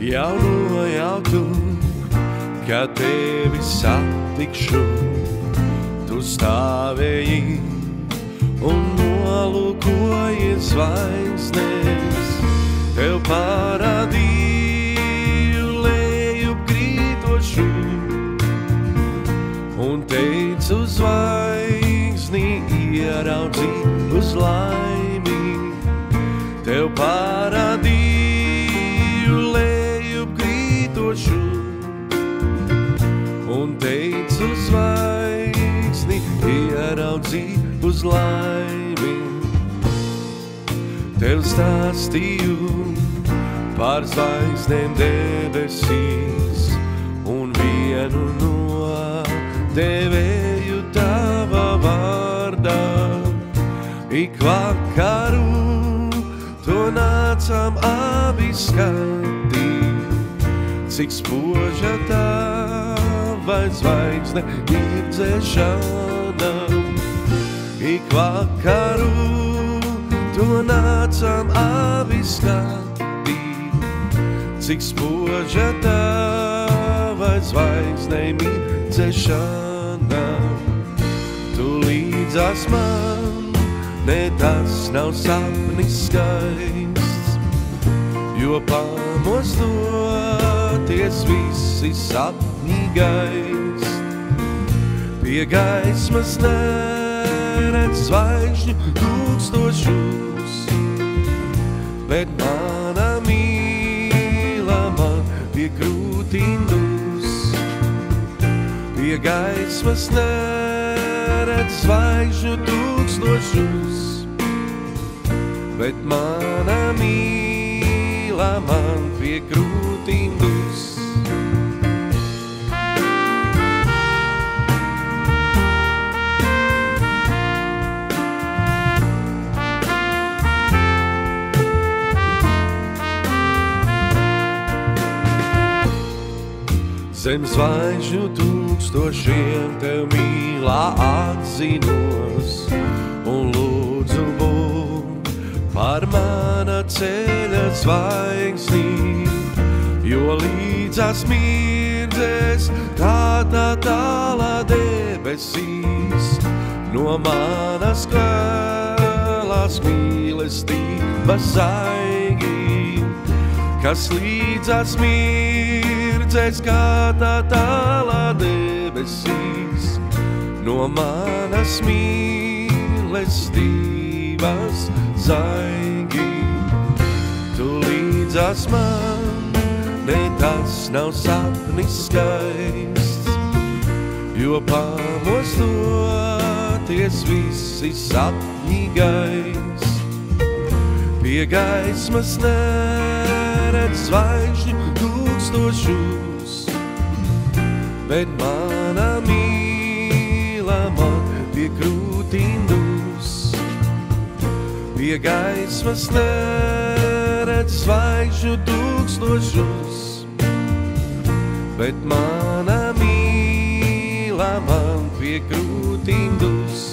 jau nojautu, kad tevi satikšu. Tu stāvēji un nolūkojies zvaigznes, tev parādīju leju krītošu, un teicu zvaigzni ieraudzīt uz laimi. Tev parādīju leju krītošu, un teicu zvaigzni ieraudzīt uz laimi. Tev stāstīju par zvaigznēm debesīs, un vienu no devēju tava vārdā. Ik vakaru to nācam abi skatīt, cik spoža tava zvaigzne ir dzēšana. Ik vakaru to nācam abi skatīt, cik spoža tava zvaigzne ir dzēšana. Tu līdzās man, ne tas nav sapnis skaists, jo pamostoties visi sapņi gaist. Pie gaismas neredz zvaigžņu tūkstošus, bet mana mīla man pie krūtīm dus. Pie gaismas neredz zvaigžņu tūkstošus, bet mana mīla man pie krūtīm dus. Zem zvaigžņu tūkstošiem tev mīlā atzinos, un lūdzu būt par mana ceļa zvaigznī, jo līdzās mirdzēs kādā tālā debesīs, no manas kvēlās mīlestības zaigi, kas līdzās mirdzēs kādā tālā debesīs, no manas mīlestības zaigi. Tu līdzās man, ne tas nav sapnis skaists, jo pamostoties visi sapņi gaist. Pie gaismas neredz zvaigžņu tūkstošus, bet mana mīla man pie krūtīm dus. Pie gaismas neredz zvaigžņu tūkstošus, bet mana mīla man pie krūtīm dus.